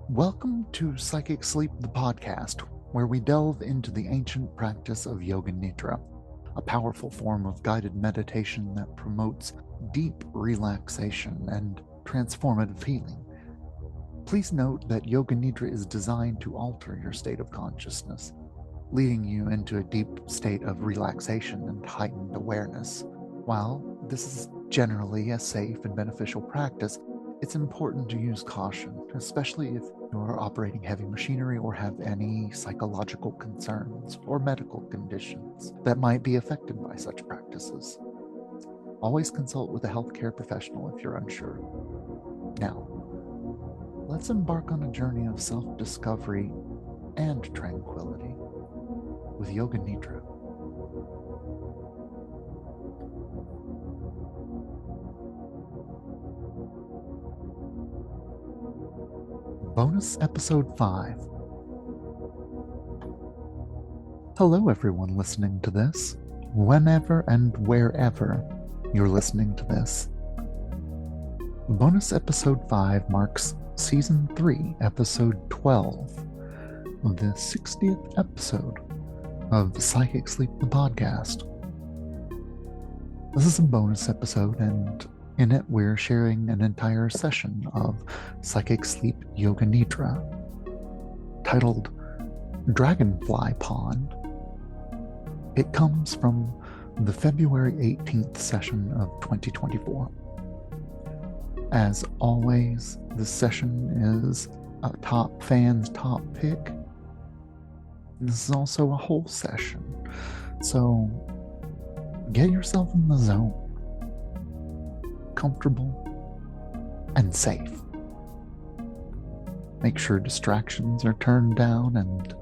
Welcome to Psychic Sleep, the podcast, where we delve into the ancient practice of Yoga Nidra, a powerful form of guided meditation that promotes deep relaxation and transformative healing. Please note that Yoga Nidra is designed to alter your state of consciousness, leading you into a deep state of relaxation and heightened awareness. While this is generally a safe and beneficial practice, it's important to use caution, especially if you're operating heavy machinery or have any psychological concerns or medical conditions that might be affected by such practices. Always consult with a healthcare professional if you're unsure. Now, let's embark on a journey of self-discovery and tranquility with Yoga Nidra. Bonus Episode 5. Hello, everyone listening to this, whenever and wherever you're listening to this. Bonus Episode 5 marks Season 3, Episode 12, the 60th episode of Psychic Sleep, the podcast. This is a bonus episode, and in it, we're sharing an entire session of Psychic Sleep Yoga Nidra titled Dragonfly Pond. It comes from the February 18th session of 2024. As always, this session is a top fan's top pick. This is also a whole session, so get yourself in the zone, comfortable and safe. Make sure distractions are turned down and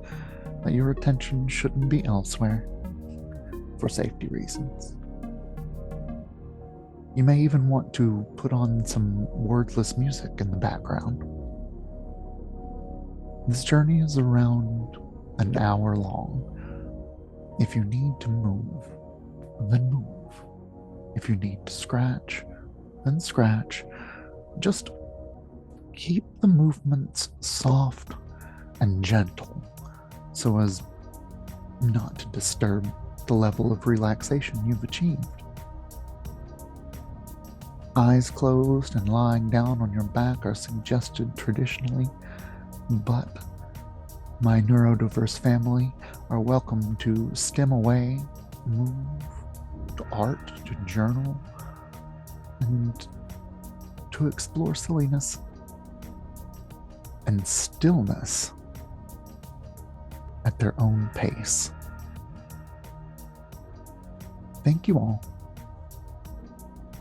that your attention shouldn't be elsewhere for safety reasons. You may even want to put on some wordless music in the background. This journey is around an hour long. If you need to move, then move. If you need to scratch, then scratch. Just keep the movements soft and gentle so as not to disturb the level of relaxation you've achieved. Eyes closed and lying down on your back are suggested traditionally, but my neurodiverse family are welcome to skim away, move, to art, to journal, and to explore silliness and stillness at their own pace. Thank you all.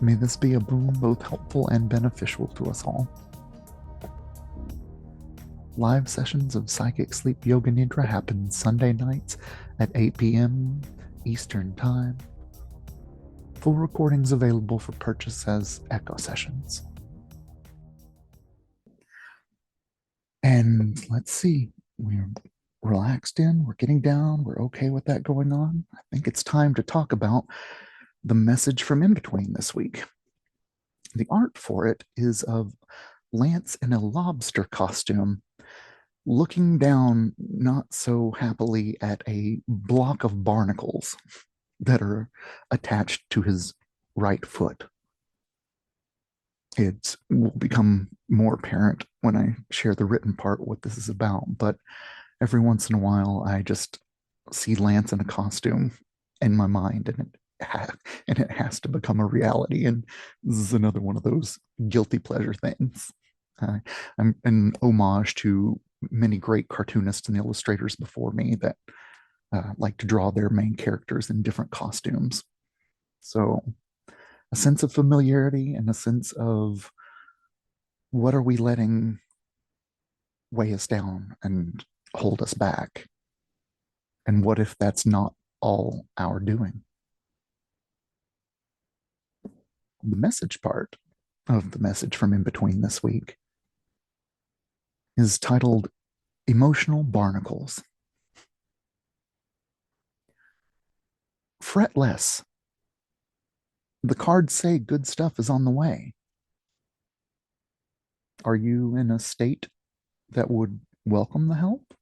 May this be a boon both helpful and beneficial to us all. Live sessions of Psychic Sleep Yoga Nidra happen Sunday nights at 8 p.m. Eastern Time. Full recordings available for purchase as echo sessions. And let's see, we're relaxed in, we're getting down, we're okay with that going on. I think it's time to talk about the message from in between this week. The art for it is of Lance in a lobster costume, looking down not so happily at a block of barnacles that are attached to his right foot. It will become more apparent when I share the written part what this is about, but every once in a while I just see Lance in a costume in my mind, and it has to become a reality, and this is another one of those guilty pleasure things. I'm an homage to many great cartoonists and illustrators before me that like to draw their main characters in different costumes. So a sense of familiarity and a sense of what are we letting weigh us down and hold us back? And what if that's not all our doing? The message part of the message from in between this week is titled Emotional Barnacles. Fret less. The cards say good stuff is on the way. Are you in a state that would welcome the help?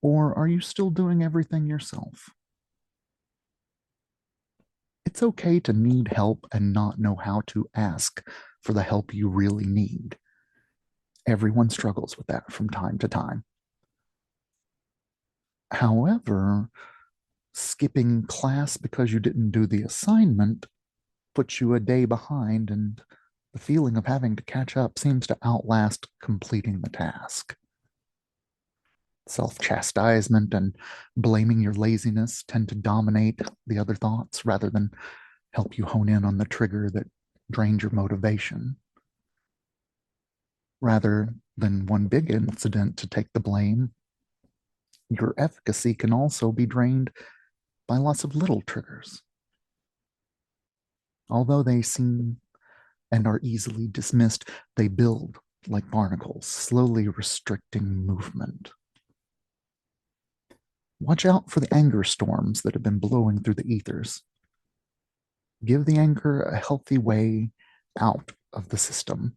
Or are you still doing everything yourself? It's okay to need help and not know how to ask for the help you really need. Everyone struggles with that from time to time. However, skipping class because you didn't do the assignment puts you a day behind, and the feeling of having to catch up seems to outlast completing the task. Self chastisement and blaming your laziness tend to dominate the other thoughts rather than help you hone in on the trigger that drained your motivation. Rather than one big incident to take the blame, your efficacy can also be drained by lots of little triggers. Although they seem and are easily dismissed, they build like barnacles, slowly restricting movement. Watch out for the anger storms that have been blowing through the ethers. Give the anger a healthy way out of the system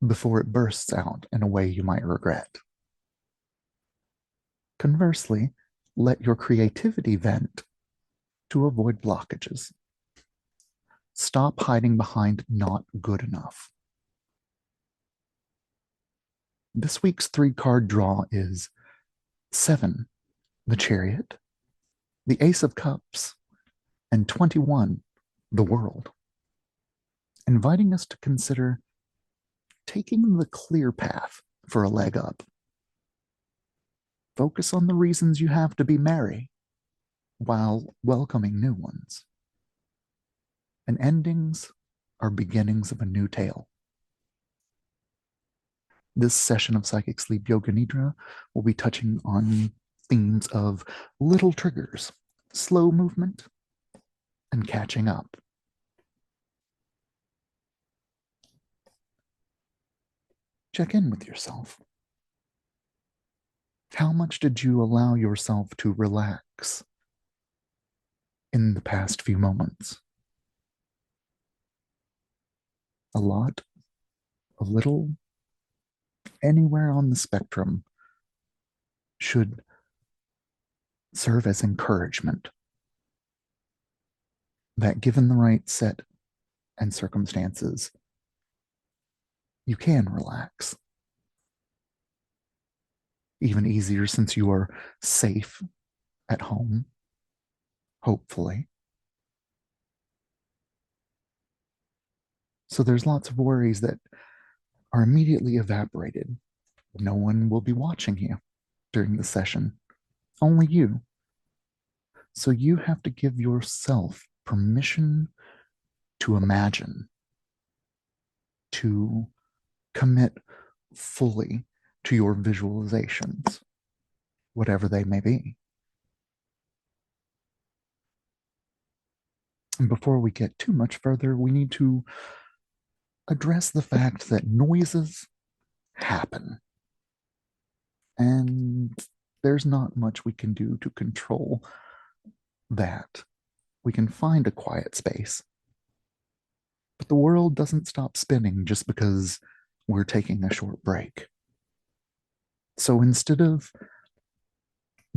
before it bursts out in a way you might regret. Conversely, let your creativity vent to avoid blockages. Stop hiding behind not good enough. This week's 3-card draw is 7, the Chariot, the Ace of Cups, and 21, the World, inviting us to consider taking the clear path for a leg up. Focus on the reasons you have to be merry while welcoming new ones. And endings are beginnings of a new tale. This session of Psychic Sleep Yoga Nidra will be touching on themes of little triggers, slow movement, and catching up. Check in with yourself. How much did you allow yourself to relax in the past few moments? A lot? A little? Anywhere on the spectrum should serve as encouragement that given the right set and circumstances, you can relax. Even easier since you are safe at home, hopefully. So there's lots of worries that are immediately evaporated. No one will be watching you during the session, only you. So you have to give yourself permission to imagine, to commit fully to your visualizations, whatever they may be. And before we get too much further, we need to address the fact that noises happen. And there's not much we can do to control that. We can find a quiet space. But the world doesn't stop spinning just because we're taking a short break. So instead of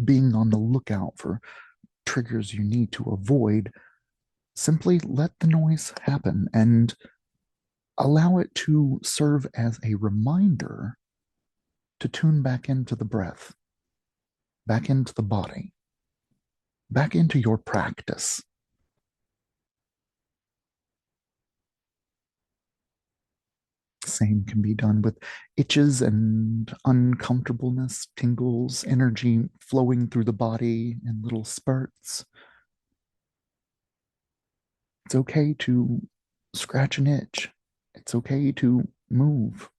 being on the lookout for triggers you need to avoid, simply let the noise happen and allow it to serve as a reminder to tune back into the breath, back into the body, back into your practice. Same can be done with itches and uncomfortableness, tingles, energy flowing through the body in little spurts. It's okay to scratch an itch. It's okay to move,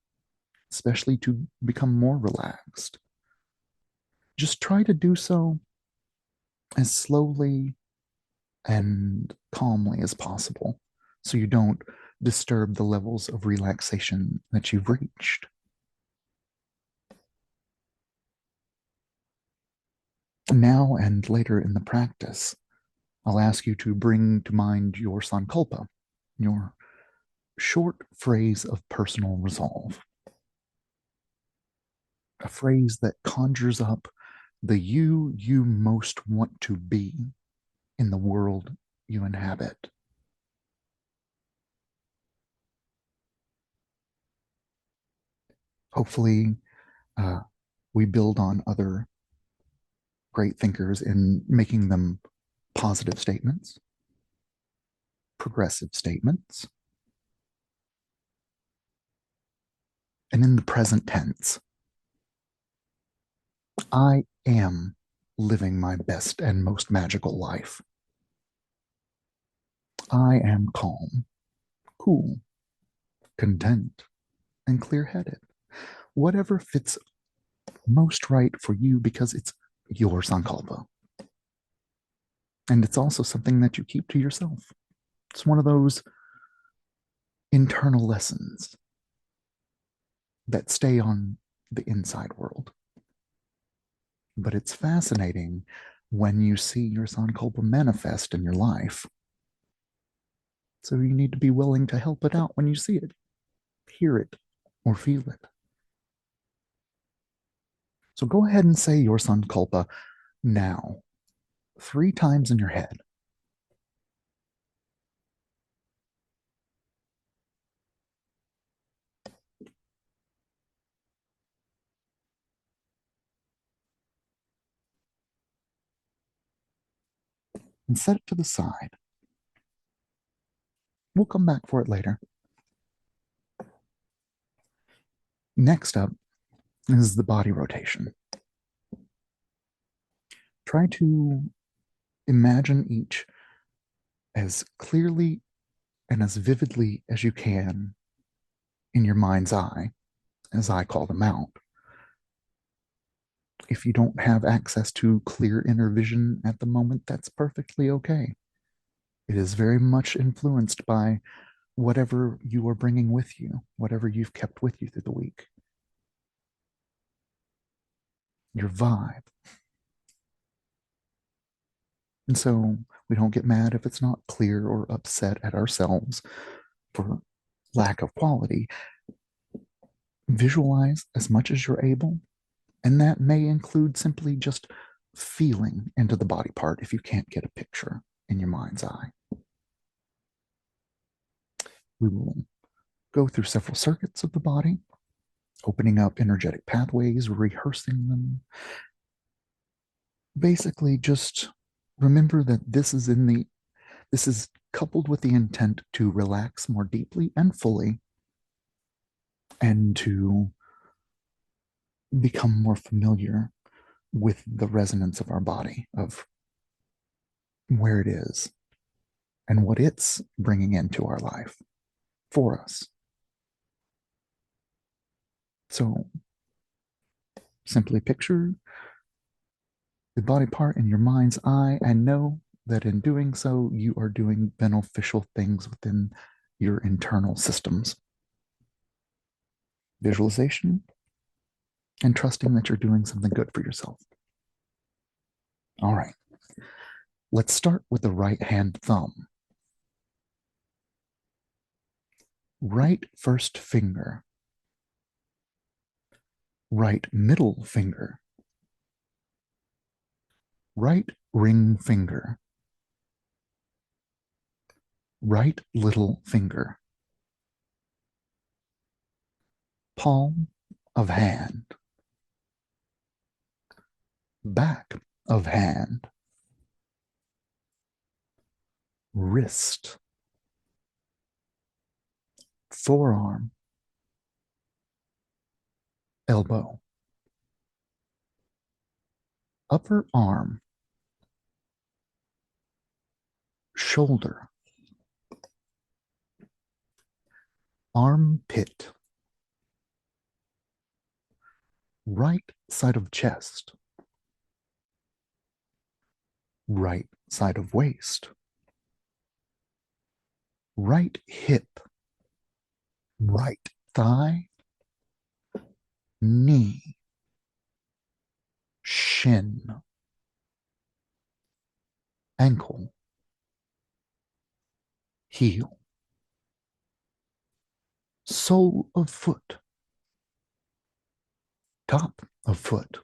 especially to become more relaxed. Just try to do so as slowly and calmly as possible so you don't disturb the levels of relaxation that you've reached. Now and later in the practice, I'll ask you to bring to mind your sankalpa, your short phrase of personal resolve. a phrase that conjures up the you most want to be in the world you inhabit. Hopefully, uh, we build on other great thinkers in making them positive statements, progressive statements, and in the present tense. I am living my best and most magical life. I am calm, cool, content, and clear headed. Whatever fits most right for you because it's your sankalpa. And it's also something that you keep to yourself. It's one of those internal lessons that stay on the inside world. But it's fascinating when you see your sankalpa manifest in your life. So you need to be willing to help it out when you see it, hear it, or feel it. So go ahead and say your sankalpa now, 3 times in your head. And set it to the side. We'll come back for it later. Next up is the body rotation. Try to imagine each as clearly and as vividly as you can in your mind's eye, as I call them out. If you don't have access to clear inner vision at the moment, that's perfectly okay. It is very much influenced by whatever you are bringing with you, whatever you've kept with you through the week, your vibe. And so we don't get mad if it's not clear or upset at ourselves for lack of quality. Visualize as much as you're able, and that may include simply just feeling into the body part if you can't get a picture in your mind's eye. We will go through several circuits of the body, opening up energetic pathways, rehearsing them. Basically, just remember that this is coupled with the intent to relax more deeply and fully and to become more familiar with the resonance of our body, of where it is and what it's bringing into our life for us. So simply picture the body part in your mind's eye and know that in doing so, you are doing beneficial things within your internal systems. Visualization and trusting that you're doing something good for yourself. All right. Let's start with the right hand thumb. Right first finger. Right middle finger. Right ring finger. Right little finger. Palm of hand. Back of hand. Wrist. Forearm. Elbow. Upper arm. Shoulder. Armpit. Right side of chest. Right side of waist. Right hip. Right thigh. Knee. Shin. Ankle. Heel. Sole of foot. top of foot,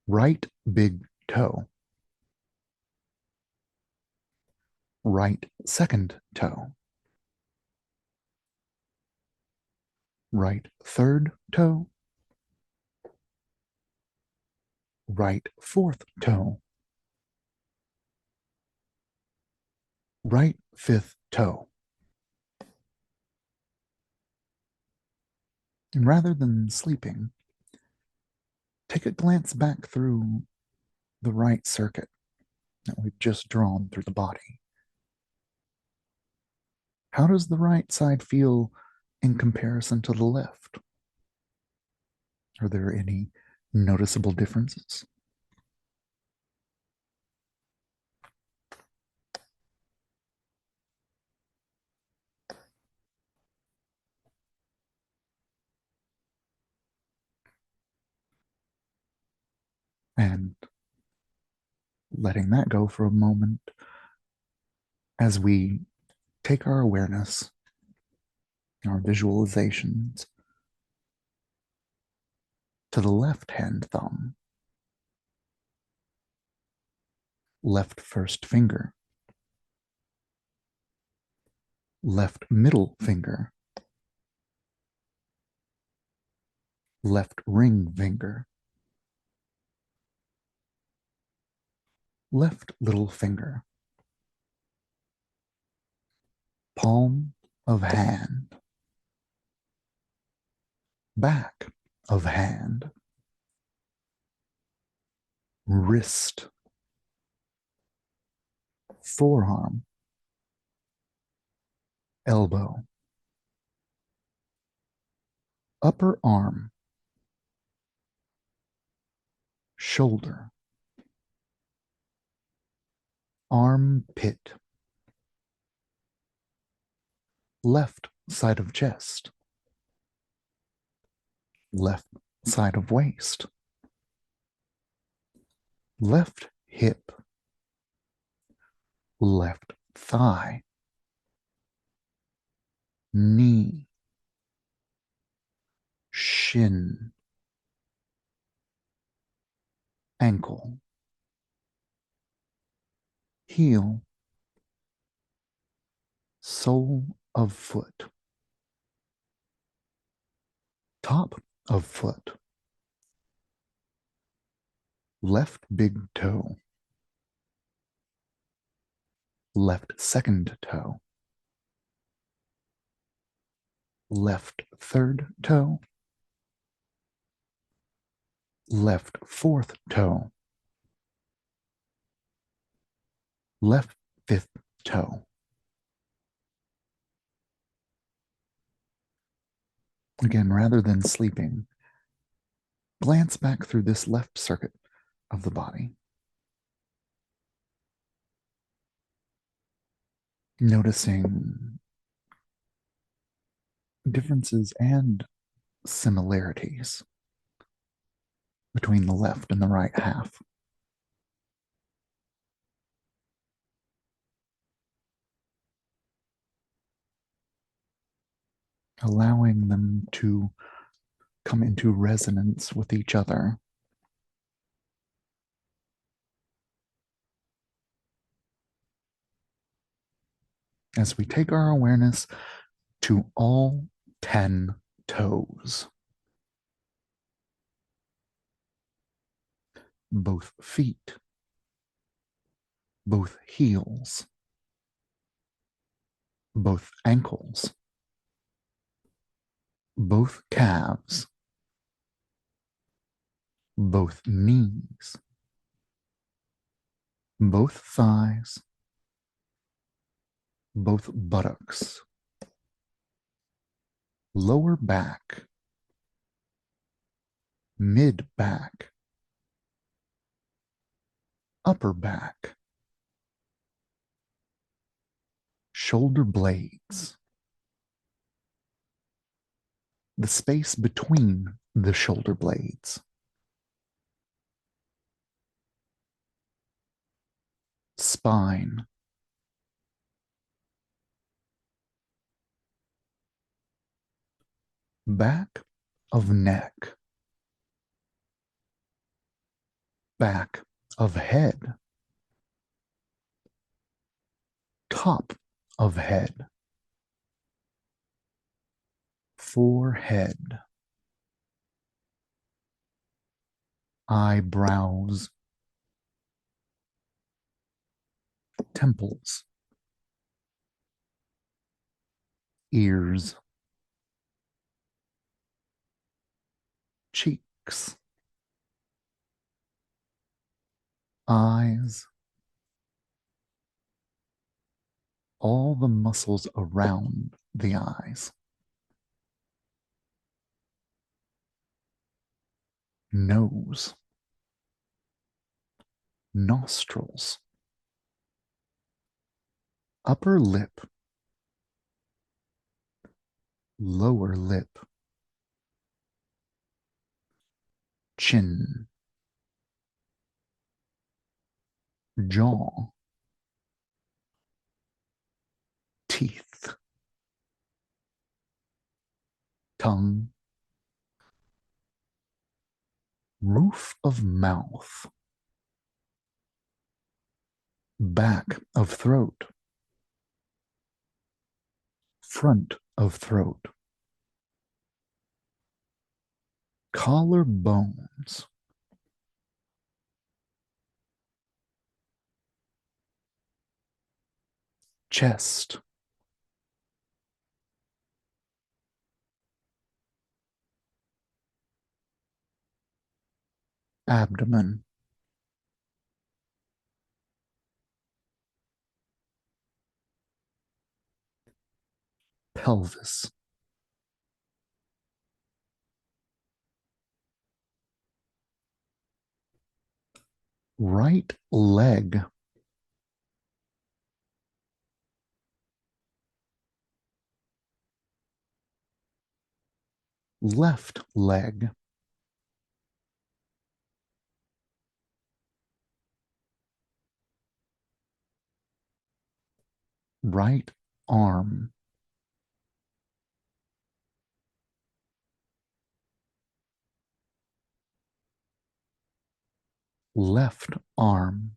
right big toe, right second toe, right third toe, right fourth toe, right fifth toe. And rather than sleeping, take a glance back through the right circuit that we've just drawn through the body. How does the right side feel in comparison to the left? Are there any noticeable differences? And letting that go for a moment as we take our awareness, our visualizations to the left hand thumb, left first finger, left middle finger, left ring finger, left little finger, palm of hand, back of hand, wrist, forearm, elbow, upper arm, shoulder, armpit, left side of chest, left side of waist, left hip, left thigh, knee, shin, ankle, heel, sole of foot, top of foot, left big toe, left second toe, left third toe, left fourth toe, left fifth toe. Again, rather than sleeping, glance back through this left circuit of the body, noticing differences and similarities between the left and the right half. Allowing them to come into resonance with each other. As we take our awareness to all 10 toes, both feet, both heels, both ankles, both calves, both knees, both thighs, both buttocks, lower back, mid back, upper back, shoulder blades, the space between the shoulder blades, spine, back of neck, back of head, top of head, forehead, eyebrows, temples, ears, cheeks, eyes, all the muscles around the eyes, nose, nostrils, upper lip, lower lip, chin, jaw, teeth, tongue, roof of mouth, back of throat, front of throat, collarbones, chest, abdomen, pelvis, right leg, left leg, right arm, left arm,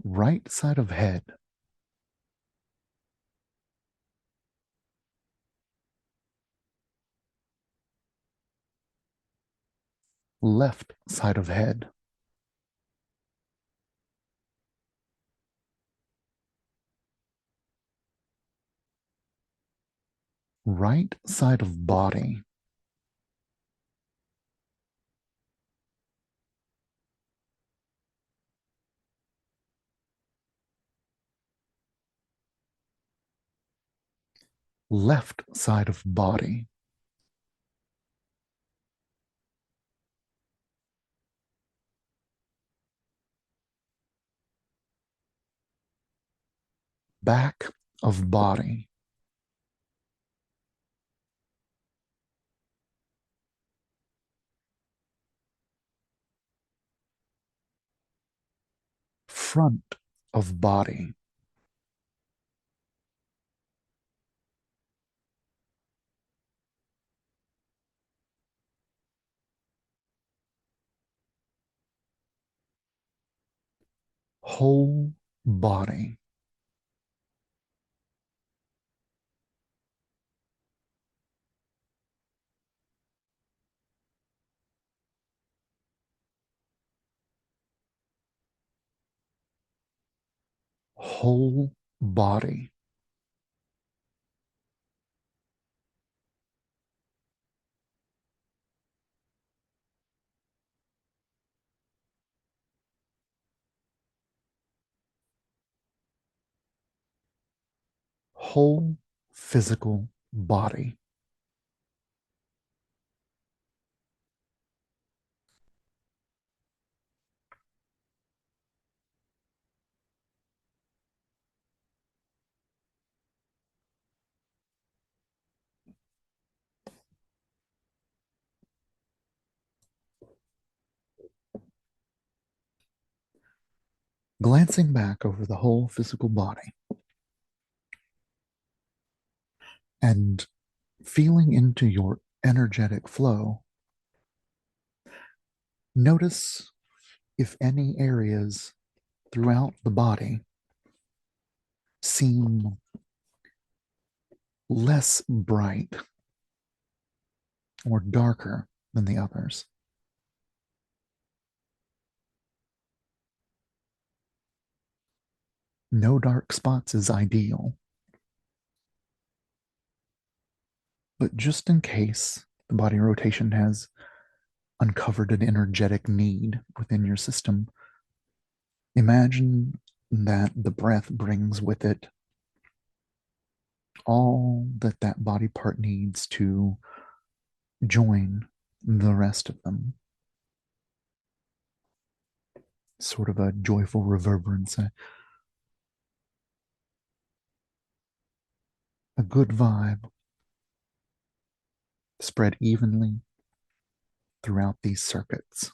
right side of head, left side of head, right side of body, left side of body, back of body, front of body, whole body, whole body, whole physical body. Glancing back over the whole physical body and feeling into your energetic flow, notice if any areas throughout the body seem less bright or darker than the others. No dark spots is ideal, but just in case the body rotation has uncovered an energetic need within your system, imagine that the breath brings with it all that that body part needs to join the rest of them. Sort of a joyful reverberance, a good vibe spread evenly throughout these circuits.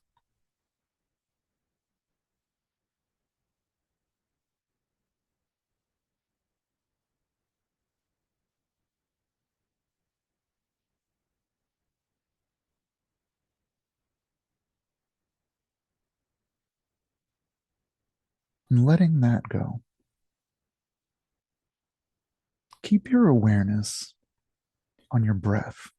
And letting that go, keep your awareness on your breath,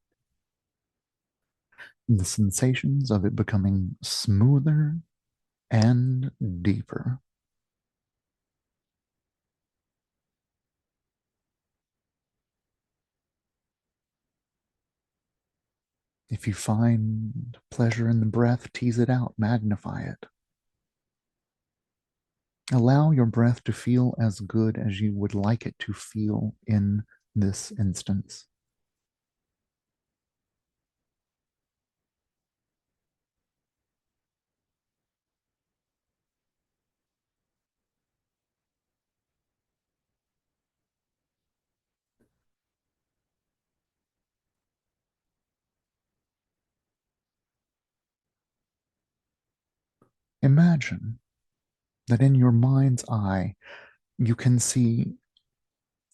the sensations of it becoming smoother and deeper. If you find pleasure in the breath, tease it out, magnify it. Allow your breath to feel as good as you would like it to feel in this instance. Imagine that in your mind's eye, you can see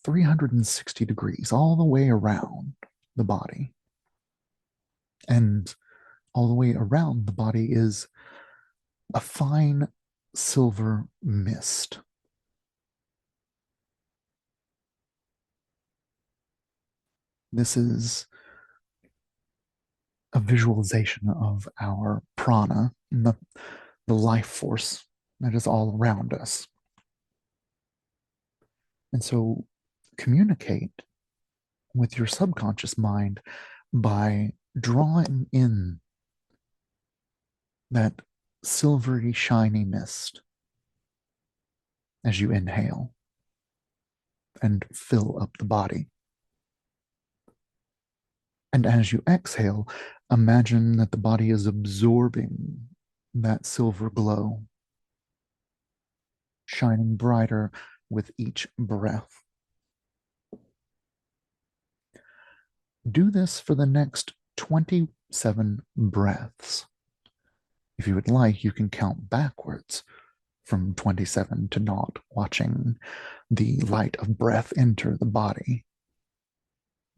360 degrees all the way around the body. And all the way around the body is a fine silver mist. This is a visualization of our prana, the life force that is all around us. And so communicate with your subconscious mind by drawing in that silvery, shiny mist as you inhale and fill up the body. And as you exhale, imagine that the body is absorbing that silver glow, shining brighter with each breath. Do this for the next 27 breaths. If you would like, you can count backwards from 27 to naught, watching the light of breath enter the body.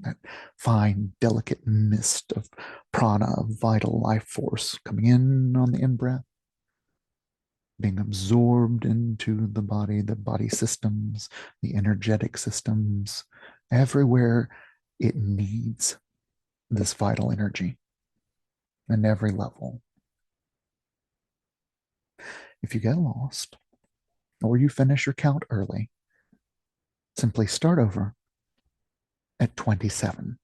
That fine, delicate mist of prana, of vital life force coming in on the in-breath, being absorbed into the body systems, the energetic systems, everywhere it needs this vital energy, and every level. If you get lost or you finish your count early, simply start over at 27.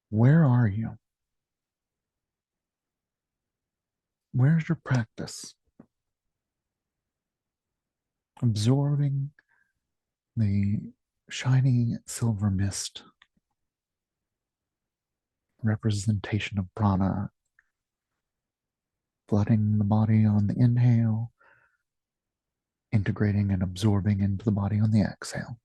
Where are you? Where's your practice? Absorbing the shiny silver mist, representation of prana, flooding the body on the inhale, integrating and absorbing into the body on the exhale.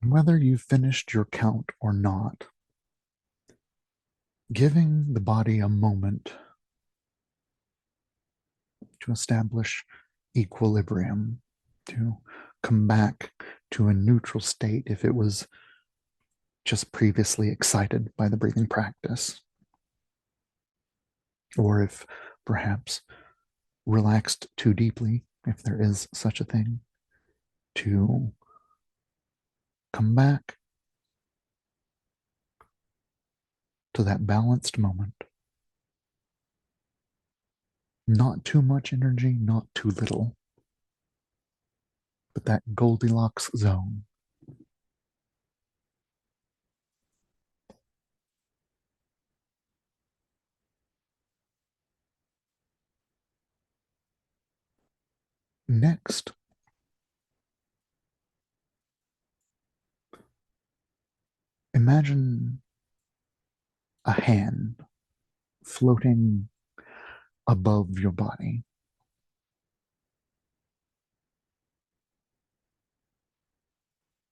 Whether you've finished your count or not, giving the body a moment to establish equilibrium, to come back to a neutral state if it was just previously excited by the breathing practice, or if perhaps relaxed too deeply, if there is such a thing, to come back to that balanced moment. Not too much energy, not too little, but that Goldilocks zone. Next, imagine a hand floating above your body.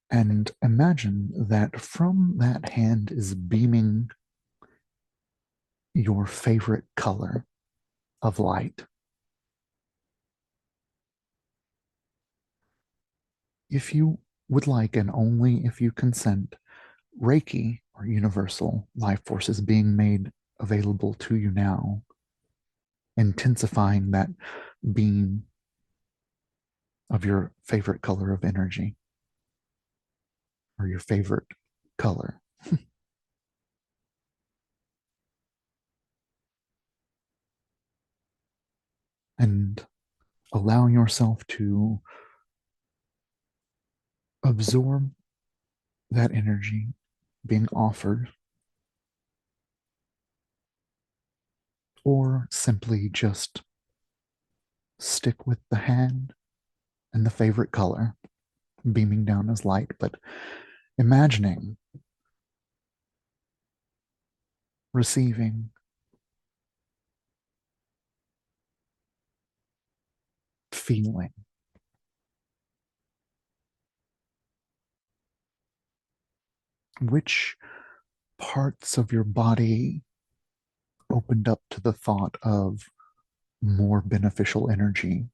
And imagine that from that hand is beaming your favorite color of light. If you would like, and only if you consent, Reiki or universal life force is being made available to you now, intensifying that beam of your favorite color of energy or your favorite color. And allowing yourself to absorb that energy being offered, or simply just stick with the hand and the favorite color beaming down as light, but imagining, receiving, feeling. Which parts of your body opened up to the thought of more beneficial energy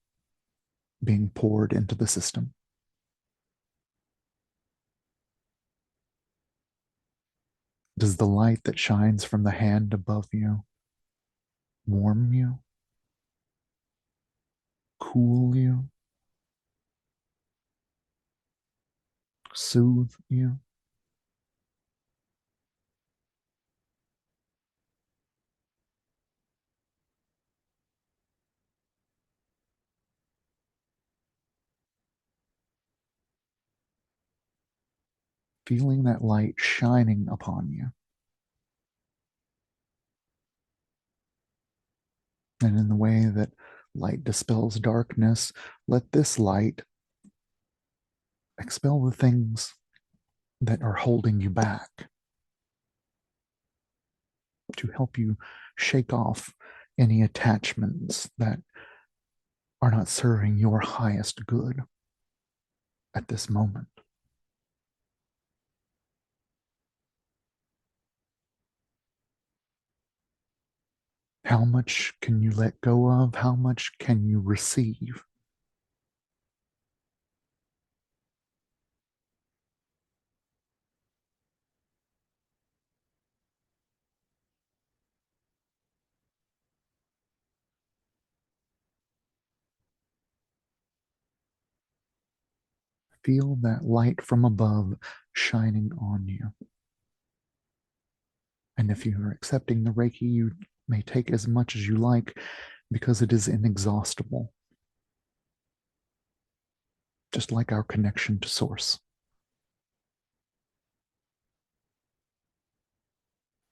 being poured into the system? Does the light that shines from the hand above you warm you, cool you, soothe you. Feeling that light shining upon you. And in the way that light dispels darkness, let this light expel the things that are holding you back, to help you shake off any attachments that are not serving your highest good at this moment. How much can you let go of? How much can you receive? Feel that light from above shining on you. And if you are accepting the Reiki, you may take as much as you like because it is inexhaustible, just like our connection to Source.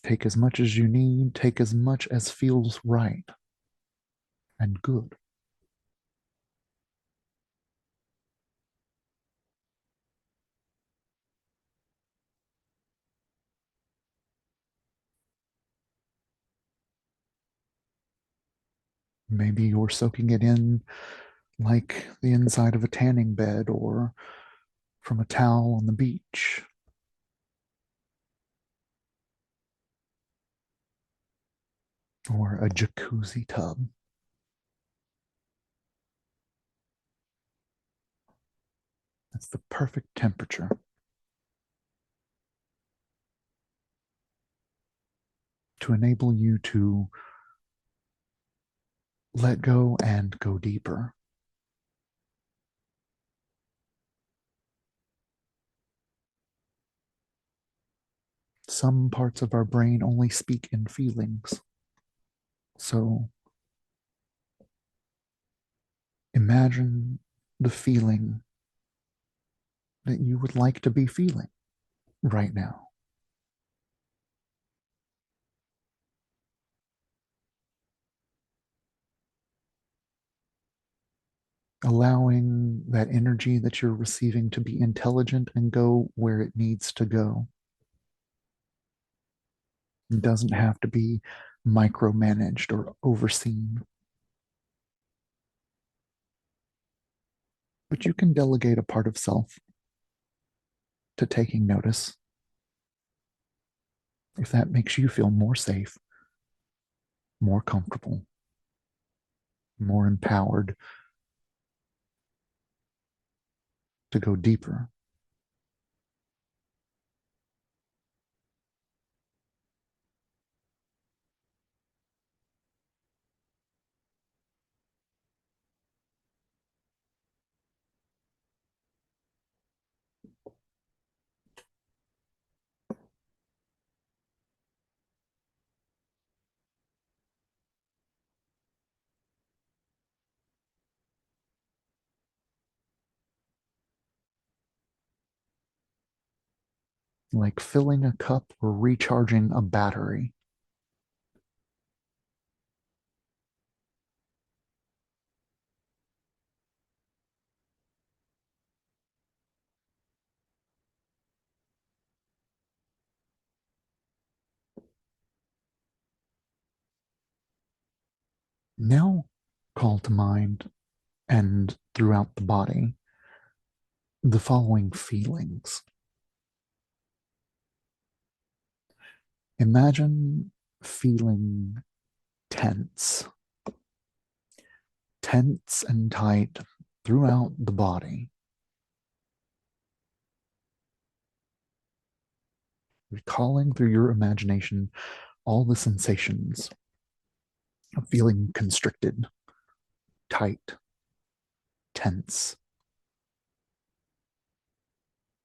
Take as much as you need, take as much as feels right and good. Maybe you're soaking it in like the inside of a tanning bed or from a towel on the beach. Or a jacuzzi tub. That's the perfect temperature to enable you to let go and go deeper. Some parts of our brain only speak in feelings. So imagine the feeling that you would like to be feeling right now. Allowing that energy that you're receiving to be intelligent and go where it needs to go. It doesn't have to be micromanaged or overseen. But you can delegate a part of self to taking notice if that makes you feel more safe, more comfortable, more empowered to go deeper. Like filling a cup or recharging a battery. Now call to mind and throughout the body the following feelings. Imagine feeling tense, tense and tight throughout the body. Recalling through your imagination all the sensations of feeling constricted, tight, tense.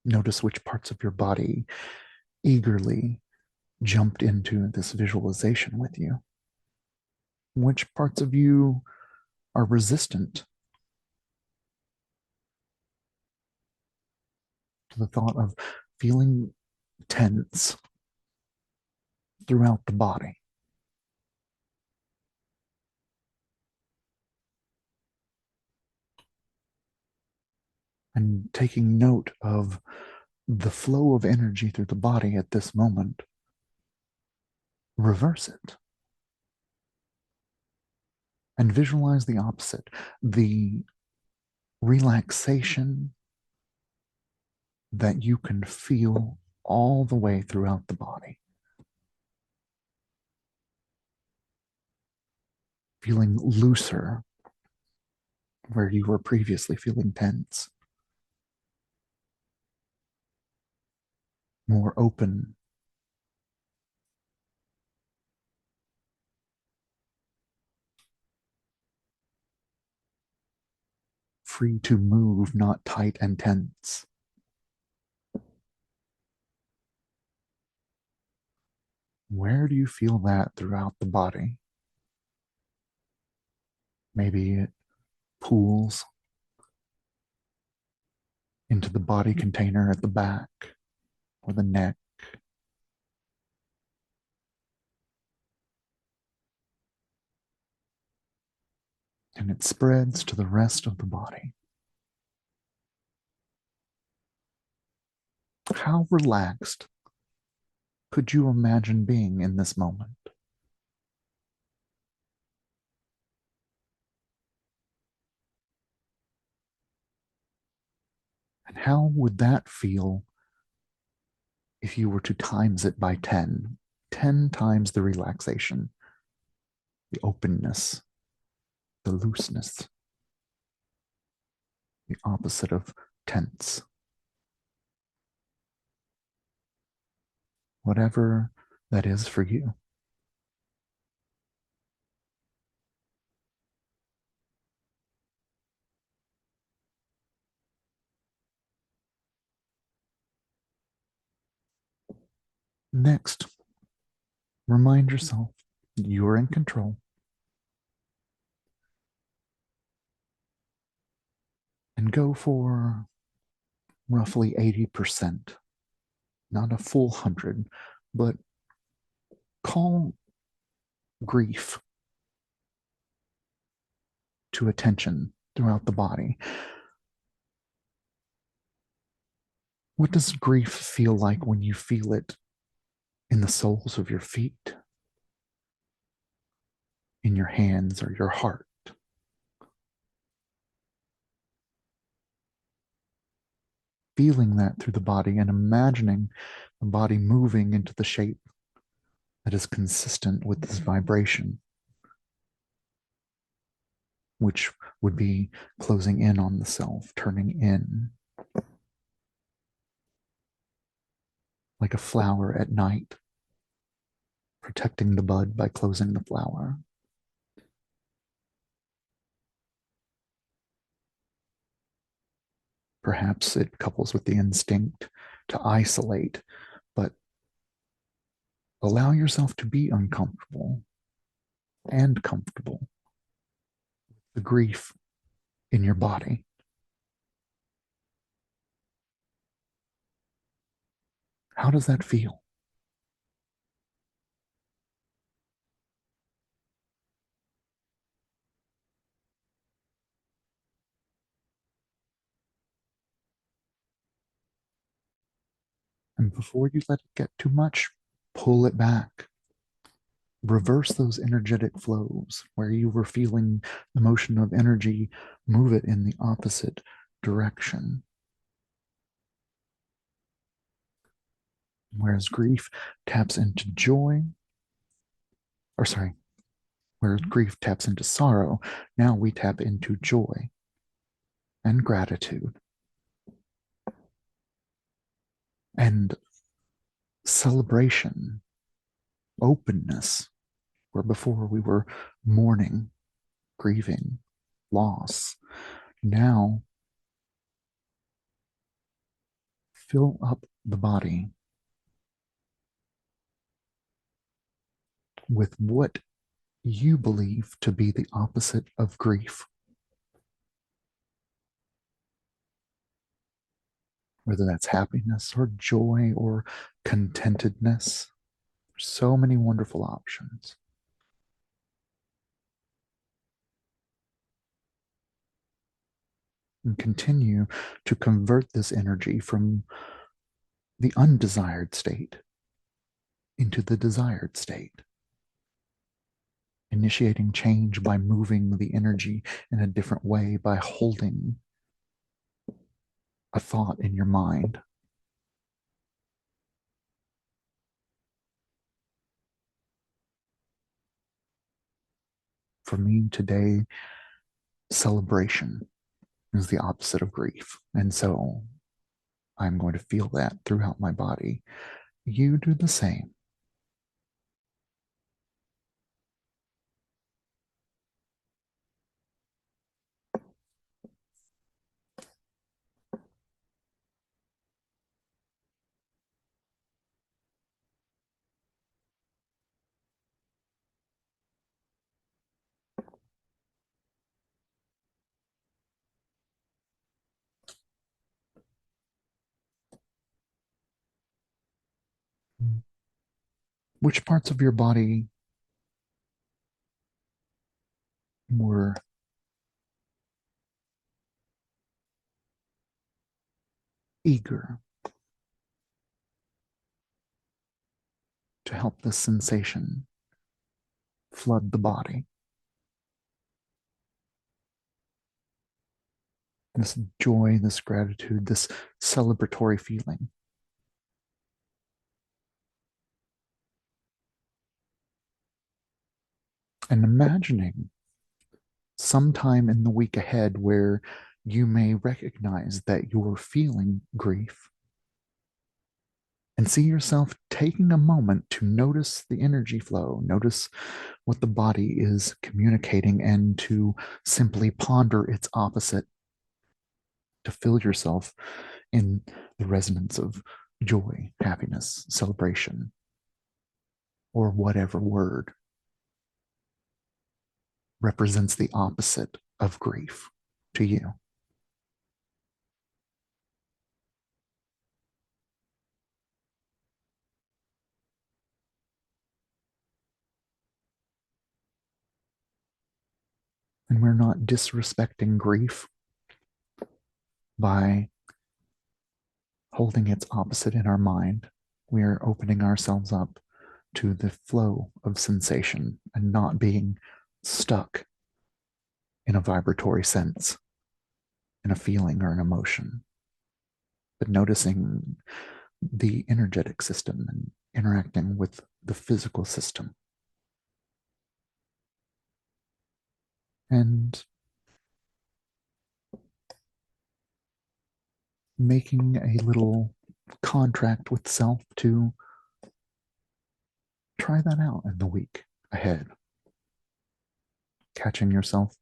Notice which parts of your body eagerly jumped into this visualization with you. Which parts of you are resistant to the thought of feeling tense throughout the body? And taking note of the flow of energy through the body at this moment, reverse it and visualize the opposite, the relaxation that you can feel all the way throughout the body. Feeling looser where you were previously feeling tense. More open. Free to move, not tight and tense. Where do you feel that throughout the body? Maybe it pools into the body container at the back or the neck. And it spreads to the rest of the body. How relaxed could you imagine being in this moment? And how would that feel if you were to times it by 10? 10 times the relaxation, the openness, the looseness, the opposite of tense. Whatever that is for you. Next, remind yourself you're in control. And go for roughly 80%, not a full 100, but call grief to attention throughout the body. What does grief feel like when you feel it in the soles of your feet, in your hands, or your heart? Feeling that through the body and imagining the body moving into the shape that is consistent with this vibration, which would be closing in on the self, turning in, like a flower at night, protecting the bud by closing the flower. Perhaps it couples with the instinct to isolate, but allow yourself to be uncomfortable and comfortable. The grief in your body. How does that feel? And before you let it get too much, pull it back. Reverse those energetic flows where you were feeling the motion of energy, move it in the opposite direction. Whereas grief taps into joy, whereas grief taps into sorrow, now we tap into joy and gratitude and celebration, openness, where before we were mourning, grieving, loss. Now, fill up the body with what you believe to be the opposite of grief, whether that's happiness or joy or contentedness. So many wonderful options. And continue to convert this energy from the undesired state into the desired state, initiating change by moving the energy in a different way, by holding a thought in your mind. For me today, celebration is the opposite of grief. And so I'm going to feel that throughout my body. You do the same. Which parts of your body were eager to help this sensation flood the body? This joy, this gratitude, this celebratory feeling. And imagining sometime in the week ahead where you may recognize that you're feeling grief and see yourself taking a moment to notice the energy flow, notice what the body is communicating, and to simply ponder its opposite, to fill yourself in the resonance of joy, happiness, celebration, or whatever word represents the opposite of grief to you. And we're not disrespecting grief by holding its opposite in our mind. We are opening ourselves up to the flow of sensation and not being stuck in a vibratory sense, in a feeling or an emotion, but noticing the energetic system and interacting with the physical system. And making a little contract with self to try that out in the week ahead. Catching yourself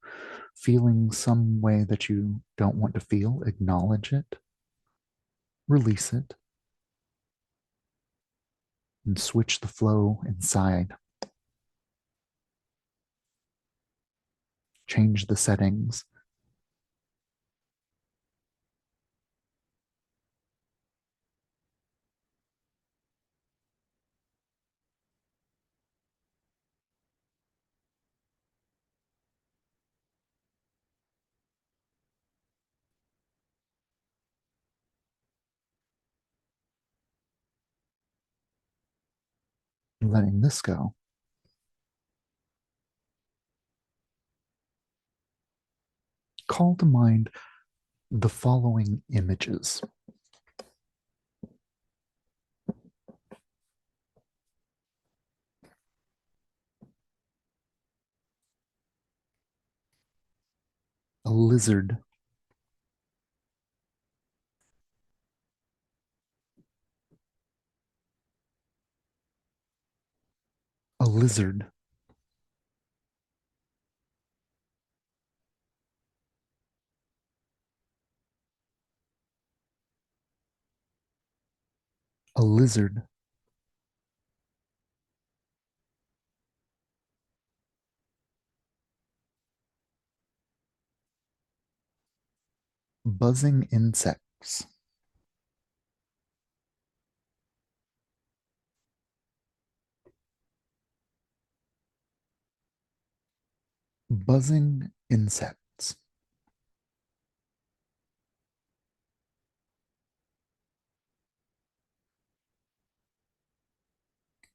feeling some way that you don't want to feel, acknowledge it, release it, and switch the flow inside. Change the settings. Letting this go. Call to mind the following images: a lizard, a lizard a lizard, buzzing insects, buzzing insects,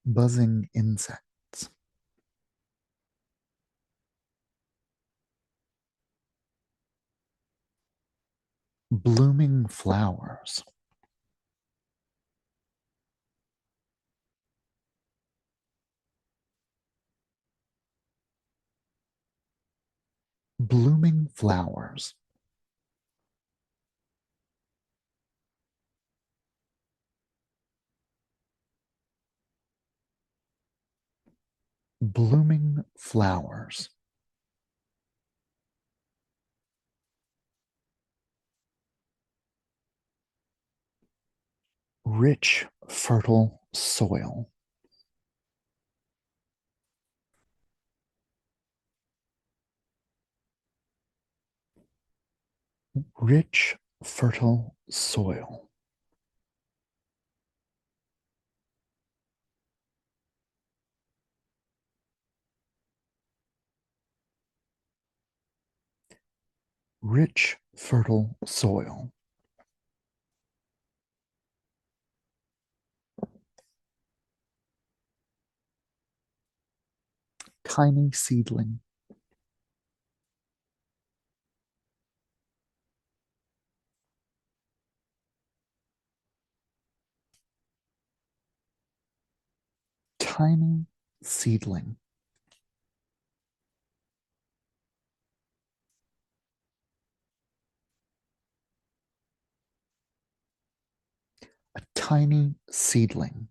buzzing insects, blooming flowers, blooming flowers, blooming flowers, rich, fertile soil, rich, fertile soil, rich, fertile soil, tiny seedling, tiny seedling, a tiny seedling,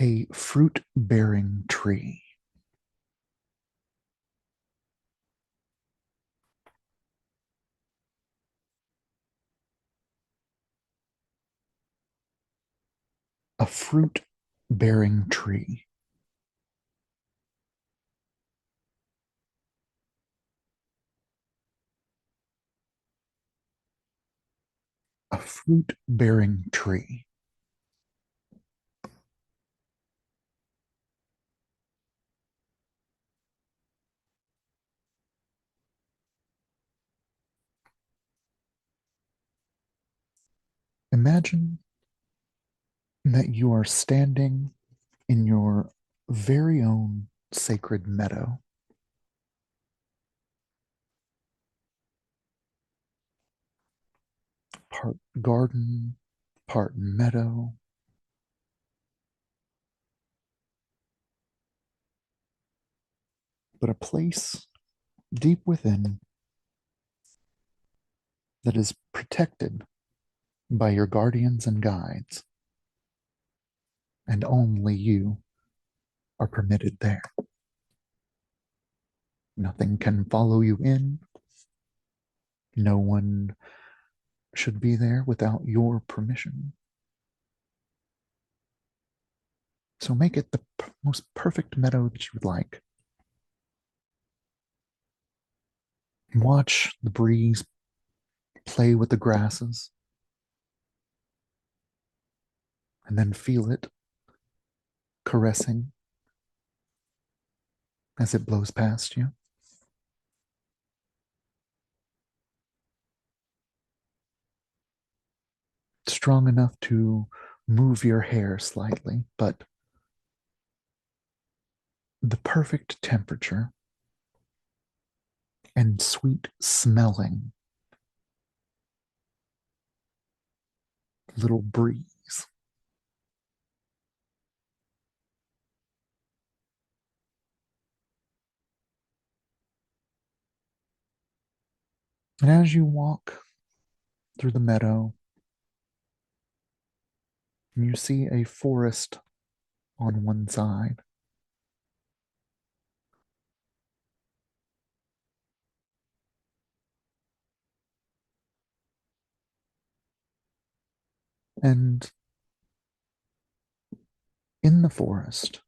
a fruit-bearing tree, a fruit-bearing tree, a fruit-bearing tree. Imagine that you are standing in your very own sacred meadow, part garden, part meadow, but a place deep within that is protected by your guardians and guides, and only you are permitted there. Nothing can follow you in. No one should be there without your permission. So make it the most perfect meadow that you would like. Watch the breeze play with the grasses, and then feel it caressing as it blows past you. Strong enough to move your hair slightly, but the perfect temperature and sweet smelling little breeze. And as you walk through the meadow, you see a forest on one side, And in the forest,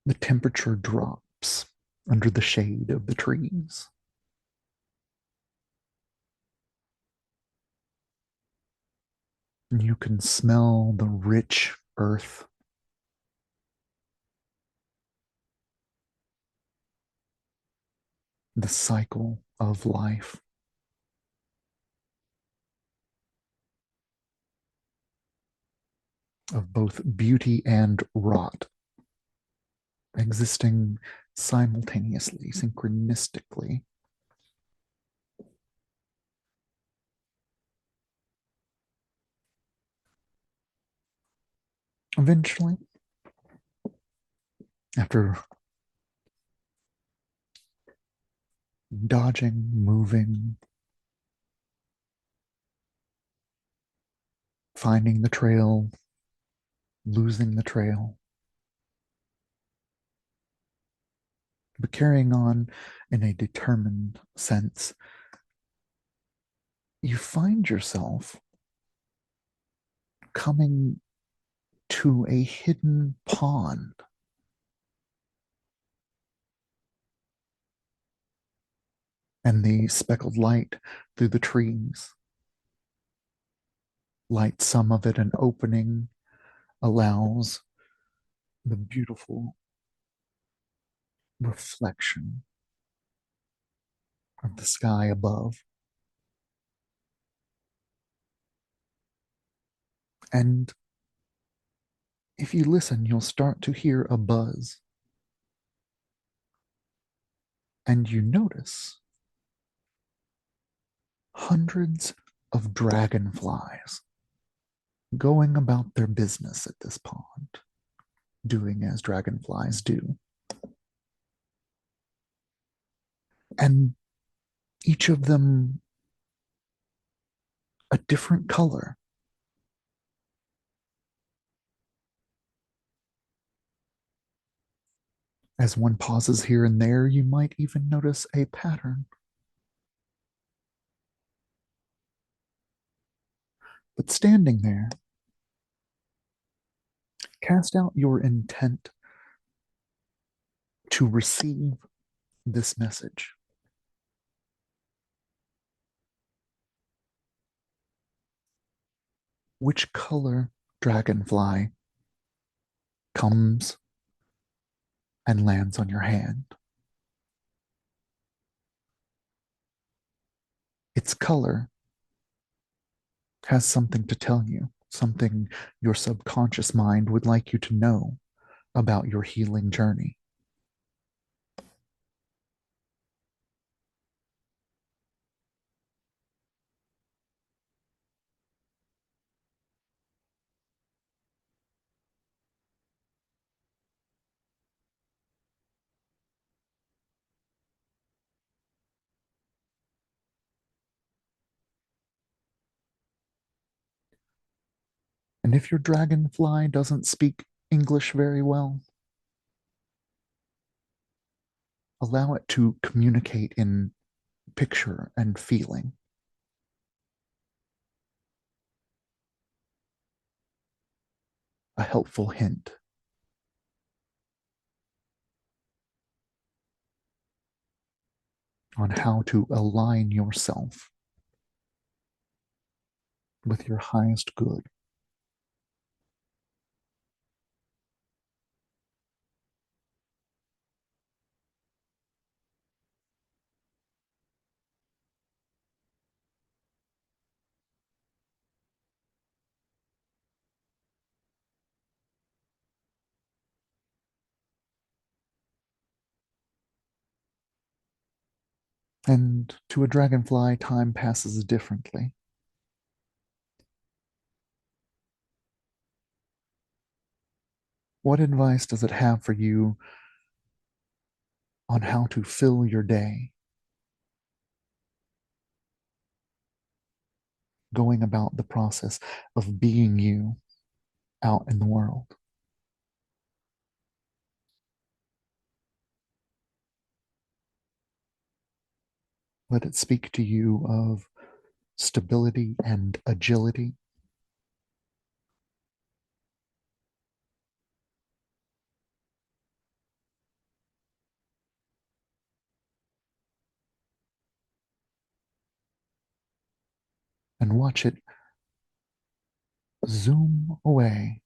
the temperature drops under the shade of the trees. And you can smell the rich earth, the cycle of life, of both beauty and rot, existing simultaneously, synchronistically. Eventually, after dodging, moving, finding the trail, losing the trail, but carrying on in a determined sense, you find yourself coming to a hidden pond. And the speckled light through the trees lights some of it, an opening allows the beautiful reflection of the sky above. And if you listen, you'll start to hear a buzz. And you notice hundreds of dragonflies going about their business at this pond, doing as dragonflies do. And each of them a different color. As one pauses here and there, you might even notice a pattern. But standing there, cast out your intent to receive this message. Which color dragonfly comes and lands on your hand? Its color has something to tell you, something your subconscious mind would like you to know about your healing journey. And if your dragonfly doesn't speak English very well, allow it to communicate in picture and feeling. A helpful hint. On how to align yourself with your highest good. And to a dragonfly, time passes differently. What advice does it have for you on how to fill your day, going about the process of being you out in the world? Let it speak to you of stability, and agility. And watch it zoom away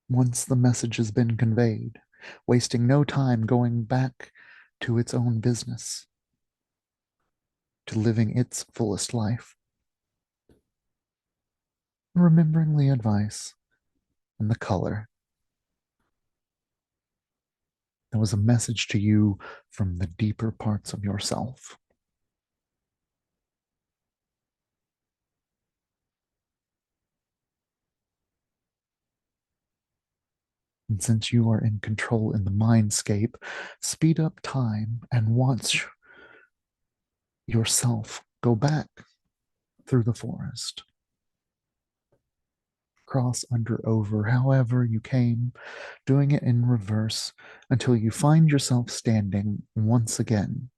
once the message has been conveyed, wasting no time going back to its own business, to living its fullest life, remembering the advice and the color. That was a message to you from the deeper parts of yourself. And since you are in control in the mindscape, speed up time and watch yourself go back through the forest, cross under, over, however you came, doing it in reverse until you find yourself standing once again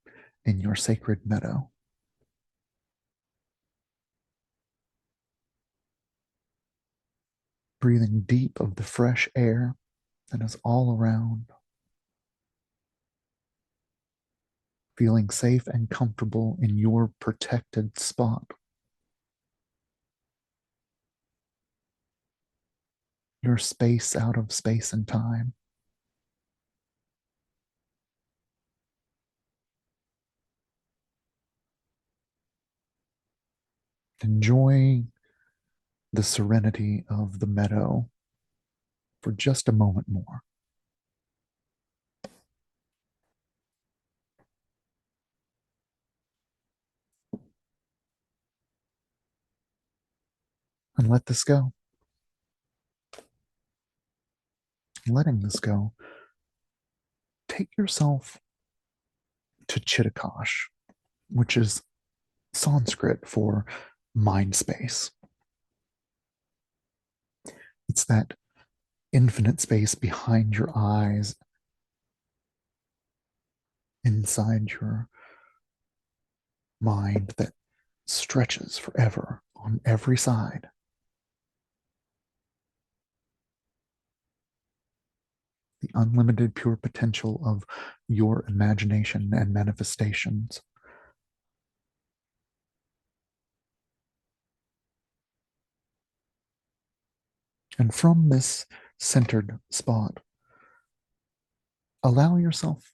in your sacred meadow. Breathing deep of the fresh air that is all around, feeling safe and comfortable in your protected spot. Your space out of space and time. Enjoy the serenity of the meadow for just a moment more. And let this go. Letting this go, take yourself to Chittakash, which is Sanskrit for mind space. It's that infinite space behind your eyes, inside your mind that stretches forever on every side. The unlimited pure potential of your imagination and manifestations. And from this centered spot, allow yourself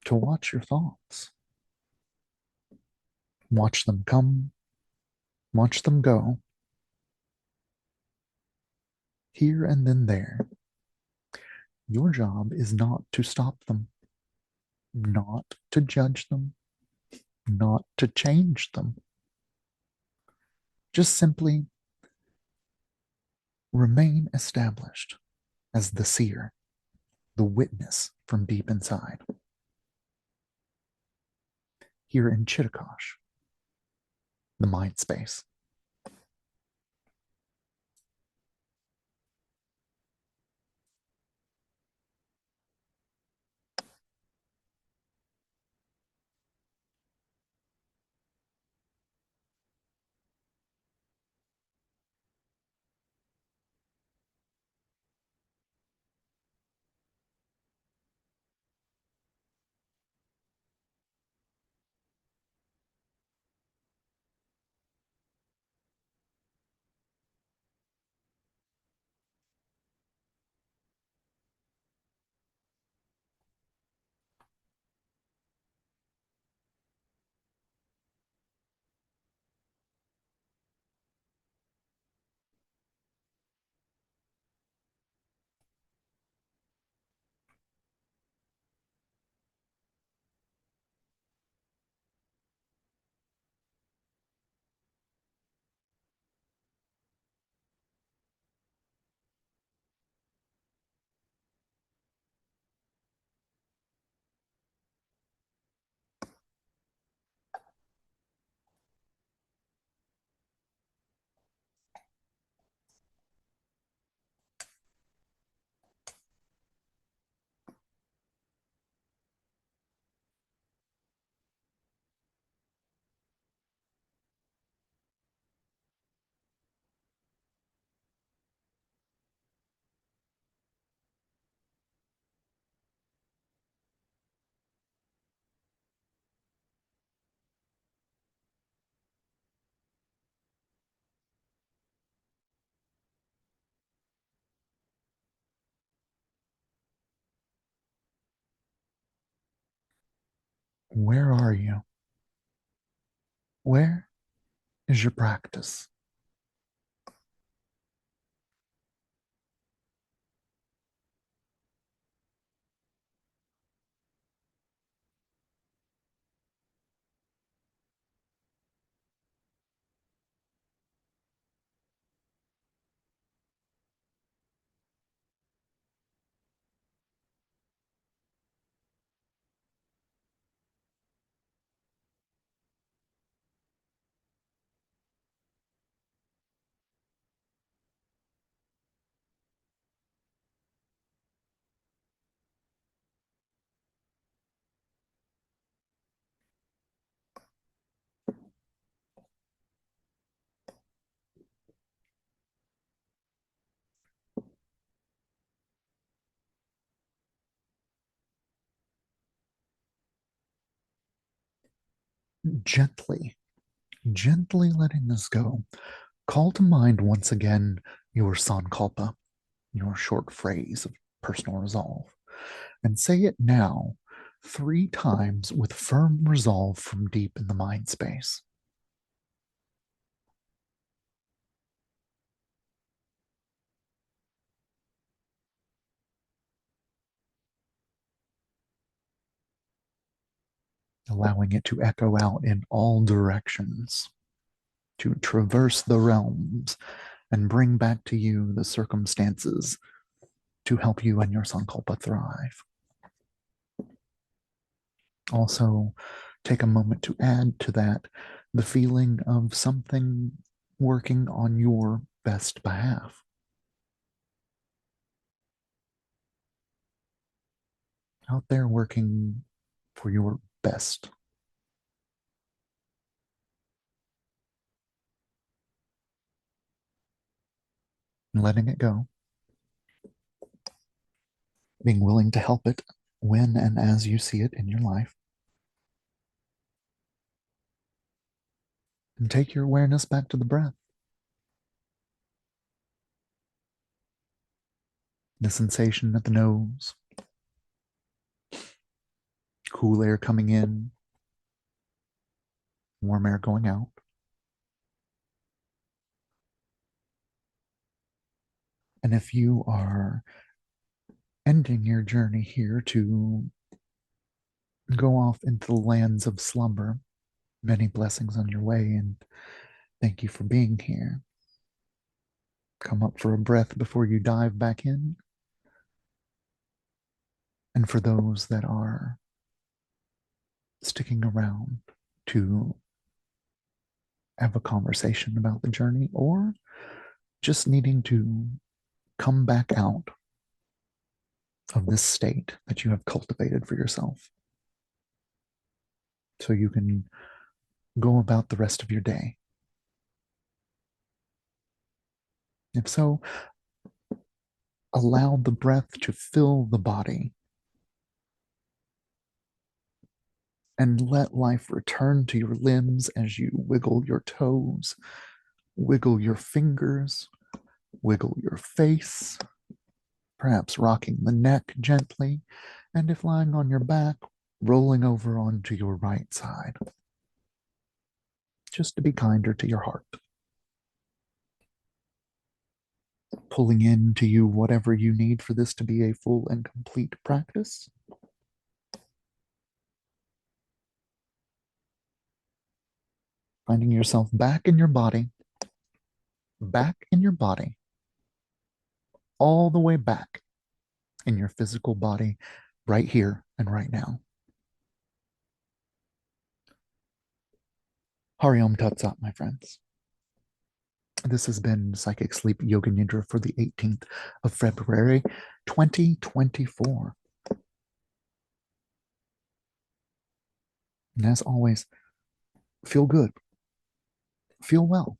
to watch your thoughts. Watch them come, watch them go, here and then there. Your job is not to stop them, not to judge them, not to change them. Just simply remain established as the seer, the witness from deep inside. Here in Chittakash, the mind space. Where are you? Where is your practice? Gently, gently letting this go. Call to mind once again your sankalpa, your short phrase of personal resolve, and say it now 3 times with firm resolve from deep in the mind space. Allowing it to echo out in all directions, to traverse the realms and bring back to you the circumstances to help you and your sankalpa thrive. Also, take a moment to add to that the feeling of something working on your best behalf. Out there working for your best. And letting it go. Being willing to help it when and as you see it in your life. And take your awareness back to the breath. The sensation at the nose, cool air coming in, warm air going out. And if you are ending your journey here to go off into the lands of slumber, many blessings on your way, and thank you for being here. Come up for a breath before you dive back in. And for those that are sticking around to have a conversation about the journey or just needing to come back out of this state that you have cultivated for yourself so you can go about the rest of your day. If so, allow the breath to fill the body and let life return to your limbs as you wiggle your toes, wiggle your fingers, wiggle your face, perhaps rocking the neck gently, and if lying on your back, rolling over onto your right side, just to be kinder to your heart. Pulling into you whatever you need for this to be a full and complete practice. Finding yourself back in your body, all the way back in your physical body, right here and right now. Hari Om Tat Sat, my friends. This has been Psychic Sleep Yoga Nidra for the 18th of February, 2024. And as always, feel good, feel well,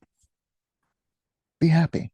be happy.